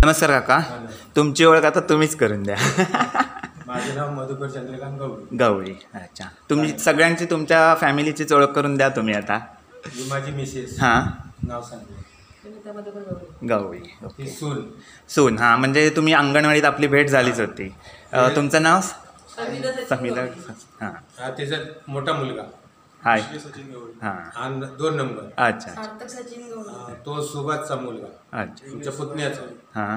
नमस्कार काका, तुमची ओळख आता तुम्हीच करून द्या. माझे नाव मधुकर चंद्रकांत गवळी. गवळी, अच्छा. तुम्ही सगळ्यांची तुमच्या फॅमिलीचीच ओळख करून द्या तुम्ही आता. ही माझी मिसेस. हां, नाव सांगितलं गवळी. ती सून. सून. हां, म्हणजे तुम्ही अंगणवाडीत आपली भेट झालीच होती. तुमचं नाव? समीदा. हां, हा त्याचा मोठा मुलगा. हाय. हां, आणि 2 नंबर. अच्छा. तो सुभाषचा मुलगा. अच्छा. आमच्या पुतण्याचा. हां,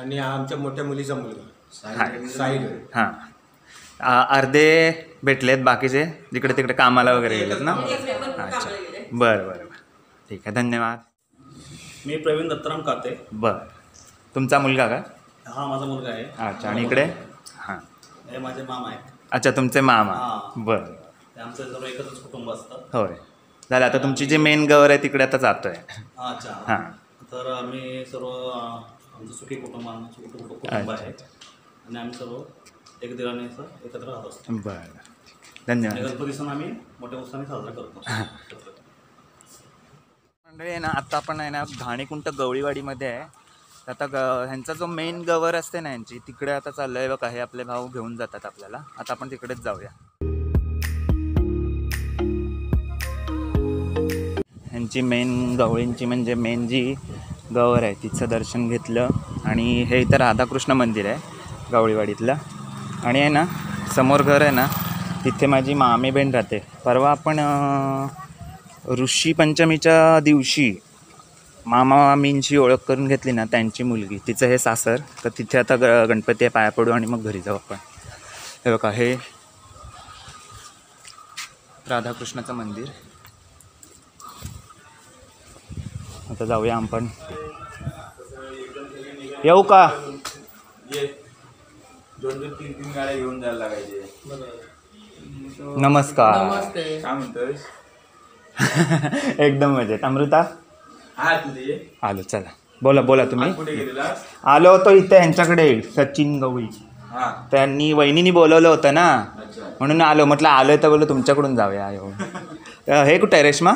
आणि आमच्या मोठ्या मुलीचा मुलगा हाय. साहिल. हां, अर्धे भेटलेत, बाकीचे जिकडे तिकडे कामाला वगैरे गेलेत ना. अच्छा, बरं बरं. ठीक आहे, धन्यवाद. मी प्रवीण दत्ताराम काते. बरं, तुमचा मुलगा का? हा माझा मुलगा आहे. अच्छा. आणि इकडे? हां, हे माझे मामा आहेत. अच्छा, तुमचे मामा. हां. बरं. ते आमचं सर्व एकत्रच कुटुंब असतं. होय, झालं. आता तुमची जी मेन गवर आहे तिकडे आता जातोय. अच्छा. हां, तर आम्ही सर्व आमचं सुखी कुटुंब, आमचं कुटुंब आहे आणि आम्ही सर्व एक दिलाने असं एकत्र राहत असतो. बरं, धन्यवाद. गणपती सण आम्ही मोठ्या उत्साहाने साजरा करतो. मंडळी आहे ना, आता आपण आहे ना घाणीकुंट गवळीवाडीमध्ये आहे. आता ह्यांचा जो मेन गवर असते ना ह्यांची, तिकडे आता चाललं आहे बघा. हे आपले भाऊ घेऊन जातात आपल्याला. आता आपण तिकडेच जाऊया. ह्यांची मेन गवळींची म्हणजे मेन जी गवर आहे तिचं दर्शन घेतलं. आणि हे इथं राधाकृष्ण मंदिर आहे गवळीवाडीतलं. आणि आहे ना समोर घर आहे ना, तिथे माझी मामी बहीण राहते. परवा आपण ऋषी पंचमीच्या दिवशी मामींची ओळख करून घेतली ना, त्यांची मुलगी, तिचं हे सासर. तर तिथे आता गणपती पाया पडू आणि मग घरी जाऊ आपण. हे बघा, हे राधाकृष्णाचं मंदिर. आता जाऊया आपण. येऊ का? 2-3 गाड्या घेऊन जायला लागायचे. नमस्कार. काय म्हणतोस? एकदम मजेत. अमृता? हा, तुझे आलो, चला. बोला बोला तुम्ही. कुठे गेलेलास? आलो होतो इथे ह्यांच्याकडे, सचिन गवळी. हा, त्यांनी वहिनीनी बोलवलं होतं ना, अच्छा. म्हणून आलो. म्हटलं आलोय तर बोललो तुमच्याकडून जाऊया येऊन. हे कुठं आहे रेश्मा?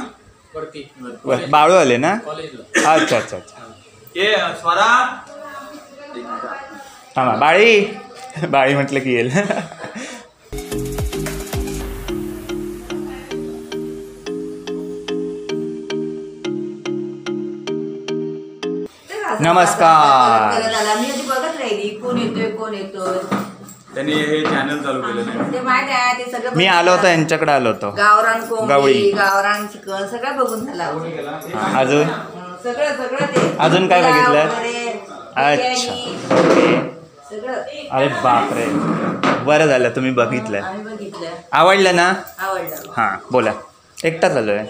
बाळू आले ना? अच्छा अच्छा अच्छा. ए स्वरा, थांबा. बाळी. बाळी म्हटलं की येईल. नमस्कार. मी आधी बघत राहिली कोण येतोय कोण येतोय. त्यांनी हे चॅनल चालू केलं नाही. ते माहित आहे ते सगळं. मी आलो होतो यांच्याकडे, आलो होतो. गावरान गवळी. कोंबडी, गावरान चिकन सगळं बघून झाला. अजून सगळं सगळं ते. अजून काय बघितलं? वगैरे, अच्छा, बिर्याणी, ओके. सगळं अरे बापरे, बरं झालं तुम्ही बघितलं. आम्ही बघितलं. आवडलं ना? आवडलं. हां, बोला. एकटाच आलो आहे.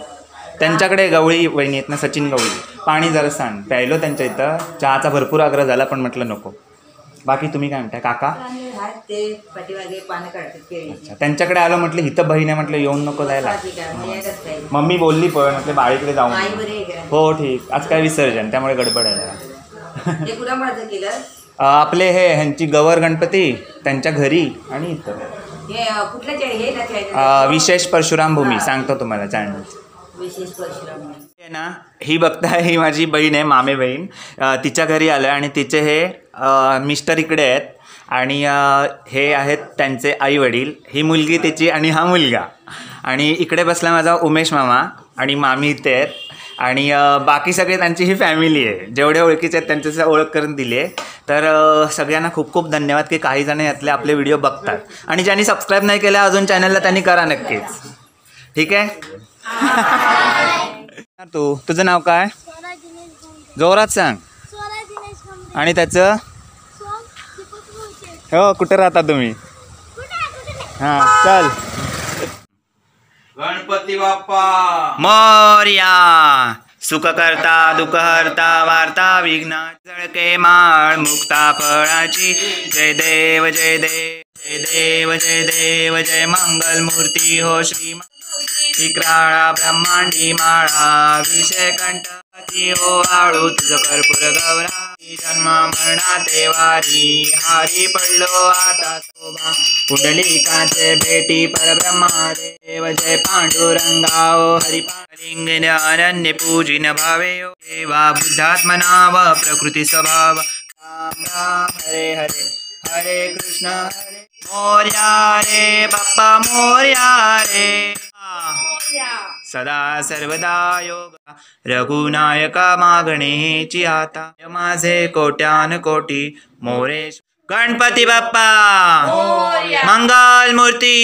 त्यांच्याकडे गवळी वहिनी आहेत ना, सचिन गवळी. पाणी जरा सांग. प्यायलो त्यांच्या इथं. चहाचा भरपूर आग्रह झाला पण म्हटलं नको. बाकी तुम्ही काय म्हणताय काका? आणि हात ते पाठीमागे पानं काढतात केळीची. अच्छा, त्यांच्याकडे आलो. म्हटलं इथं बहीण आहे, म्हटलं येऊन नको जायला. मम्मी बोलली पण म्हटलं बाळीकडे जाऊन. आई बरी आहे का? हो ठीक. आज काय विसर्जन, त्यामुळे गडबड आहे. हे कुणामुळे केलं? आपले हे ह्यांची गवर गणपती त्यांच्या घरी आणि इथं. हे कुठलं हे ना channel? विशेष परशुराम भूमी सांगतो तुम्हाला चॅनल. विशेष परशुराम आहे ना, ही बघताय, ही माझी बहीण आहे, मामे बहीण. तिच्या घरी आलं आणि तिचे हे मिस्टर इकडे आहेत. आणि हे आहेत त्यांचे आई वडील. ही मुलगी तिची आणि हा मुलगा. आणि इकडे बसला माझा उमेश मामा आणि मामी इथे आहेत. आणि बाकी सगळे त्यांची ही फॅमिली आहे. जेवढे ओळखीचे आहेत त्यांच्याशी ओळख करून दिली आहे. तर सगळ्यांना खूप खूप धन्यवाद की काही जण यातले आपले व्हिडिओ बघतात. आणि ज्यांनी सबस्क्राईब नाही केलं अजून चॅनलला त्यांनी करा नक्कीच. ठीक आहे. तुझं नाव काय? जोरात सांग. आणि त्याचं? हो, कुठे राहता तुम्ही? हां, चल. गणपती बाप्पा मोरया. सुख करता दुःख हरता वार्ता विघ्ना जळके माळ मुक्ता फळाची. जय देव जय देव जय देव जय देव जय मंगल मूर्ती हो श्री. विक्राळा ब्रह्मांडी माळा विषय कंठपती हो आळू तुझ कर्पूर गौरा. जन्मा मरणा ते वारी हारी पडलो आता शोभा. पुंडलिकाचे भेटी परब्रह्मा देव जय पांडुरंगा ओ हरिपालिंग अनन्य पूजिन भावे देवा. बुद्धात्मना व प्रकृती स्वभाव राम राम हरे हरे हरे कृष्ण हरे मोरया रे बाप्पा मोरया रे सदा सर्वदा योग रघुनायका मागणेची आता माझे कोट्यान कोटी मोरेश गणपती बाप्पा मंगल मूर्ती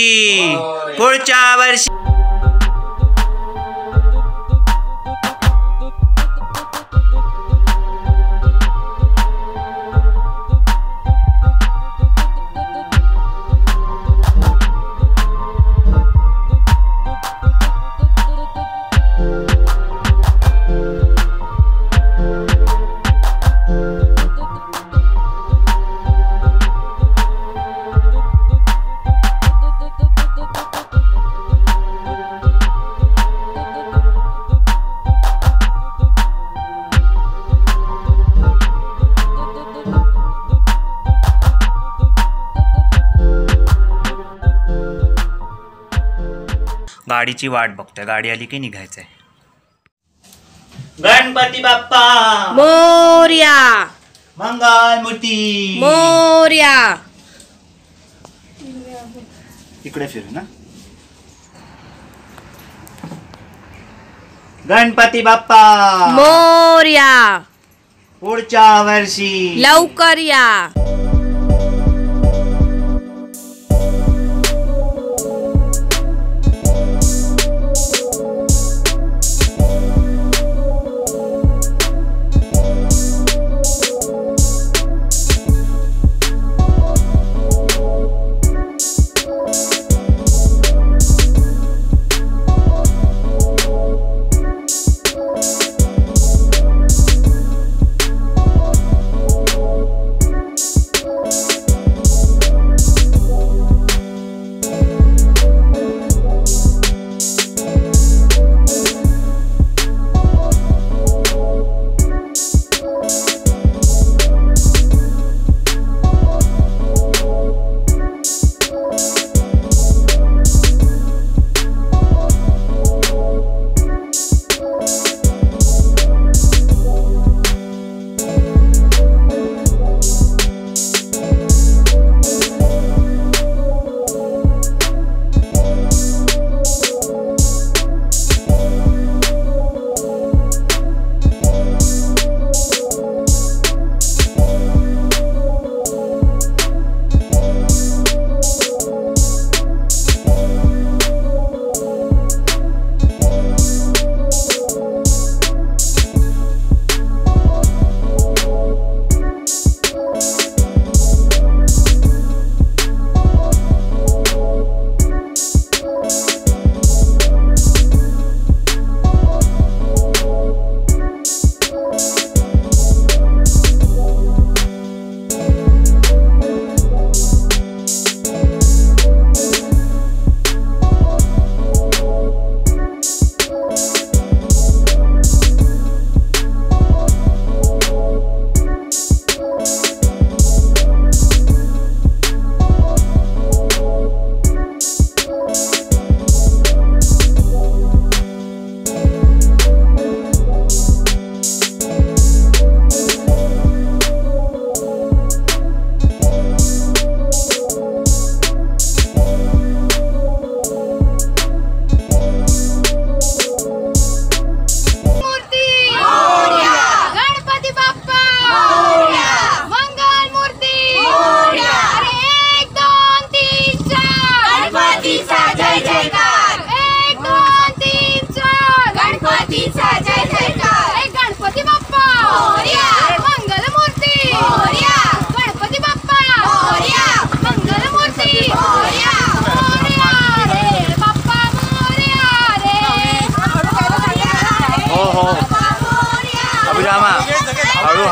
पुढच्या वर्षी गाडीची वाट बघतोय, गाडी आली की निघायचंय. गणपती बाप्पा मोरया मंगल मूर्ती मोरया. इकडे फिरू ना. गणपती बाप्पा मोरया. पुढच्या वर्षी लवकर या.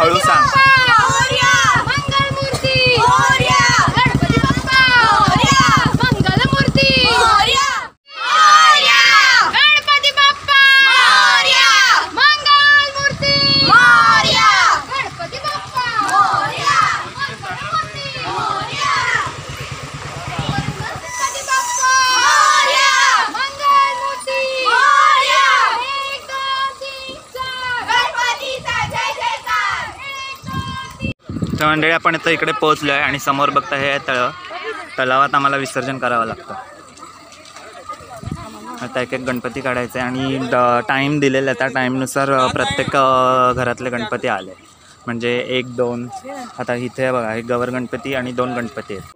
हळू सांग. तर मंडळी आपण आता इकडे पोहोचलो आहे आणि समोर बघता हे तलावात आम्हाला विसर्जन करावं लागतं. आता एक एक गणपती काढायचे आणि टाईम दिलेला आहे. त्या टाईमनुसार प्रत्येक घरातले गणपती आले. म्हणजे 1-2 आता इथे बघा एक गवर गणपती आणि 2 गणपती आहेत.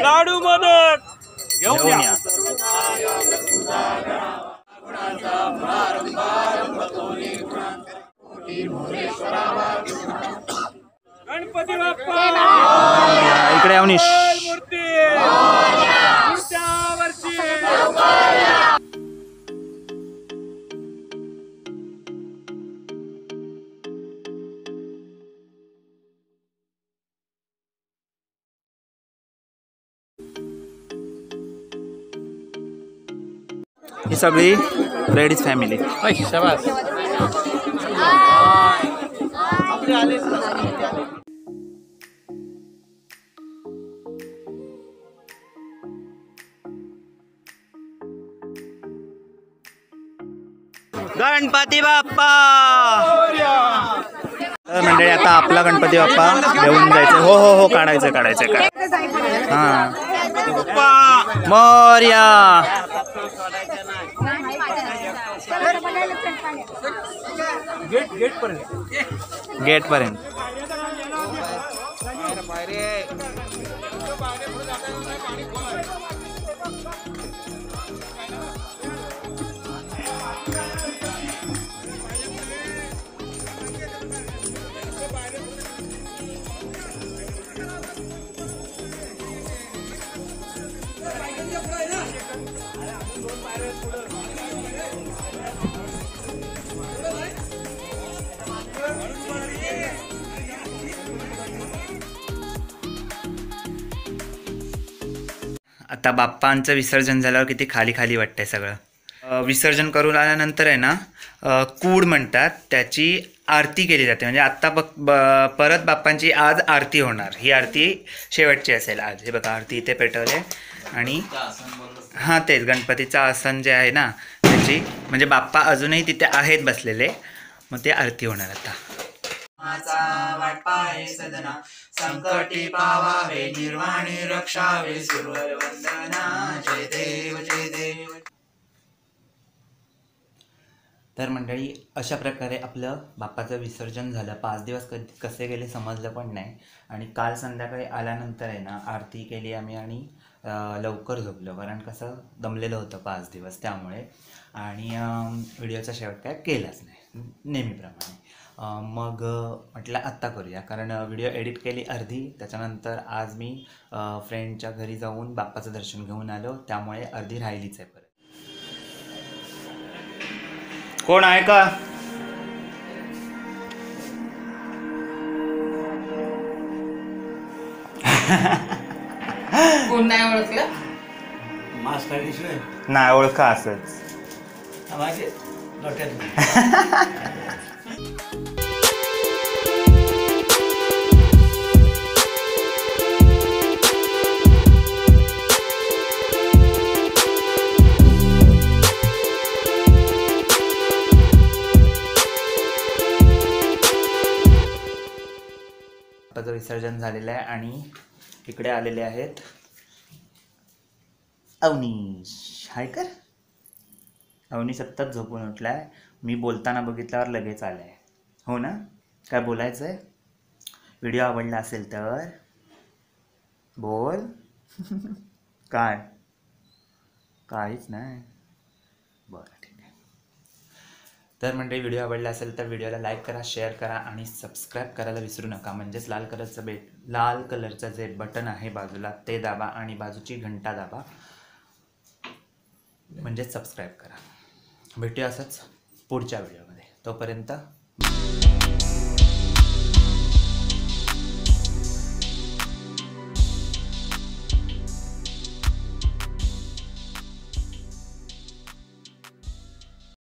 लाडू मोदक घेऊन या. गणपती बाप्पा इकडे अवनीश मूर्ती पुढच्या वर्षी. ही सगळी रेडीज फॅमिली. गणपती बाप्पा. तर मंडळी आता आपला गणपती बाप्पा घेऊन जायचं. हो हो हो काढायचं हां. मोरया. गेट पर्यंत. आता बाप्पांचं विसर्जन झाल्यावर किती खाली खाली वाटतंय सगळं. विसर्जन करून आल्यानंतर आहे ना कूड म्हणतात, त्याची आरती केली जाते. म्हणजे आत्ता परत बाप्पांची आज आरती होणार. ही आरती शेवटची असेल आज. हे बघा आरती इथे पेटवले आणि हां तेच गणपतीचं आसन जे आहे ना त्याची, म्हणजे बाप्पा अजूनही तिथे आहेत बसलेले, मग ते आरती होणार आता. वाट पाहे सदना संकटी पावावे निर्वाणी रक्षावे सुरवर वंदना. जय देव जय देव. तर मंडळी अशा प्रकारे आपलं बाप्पाचं विसर्जन झालं. 5 दिवस कसे गेले समजलं पण नाही. आणि काल संध्याकाळी आल्यानंतर आहे ना आरती केली आम्ही आणि लवकर झोपलो, कारण कसं दमलेलं होतं 5 दिवस त्यामुळे. आणि व्हिडिओचा शेवट काय केलाच नाही नेहमीप्रमाणे. मग म्हटलं आत्ता करूया, कारण व्हिडिओ एडिट केली अर्धी. त्याच्यानंतर आज मी फ्रेंडच्या घरी जाऊन बाप्पाचं दर्शन घेऊन आलो, त्यामुळे अर्धी राहिलीच आहे. परत कोण आहे का? कोण नाही ओळखलं? मास्क काढल्याशिवाय नाही ओळखा असंच. माझे डोक्यात बाप्पाचं विसर्जन झालेलं आहे आणि इकडे आलेले आहेत अवनीश. हाय कर. अवनीश आत्ताच झोपून उठलाय. मी बोलताना बघितल्यावर लगेच आलाय. हो ना, काय बोलायचं आहे? व्हिडिओ आवडला असेल तर बोल. काय? काहीच नाही. बरं ठीक आहे. तर म्हणजे व्हिडिओ आवडला असेल तर व्हिडिओला लाईक करा, शेअर करा आणि सबस्क्राईब करायला विसरू नका. म्हणजेच लाल कलरचं जे बटन आहे बाजूला ते दाबा आणि बाजूची घंटा दाबा, म्हणजेच सबस्क्राईब करा. भेटूया असंच पुढच्या व्हिडिओमध्ये. तोपर्यंत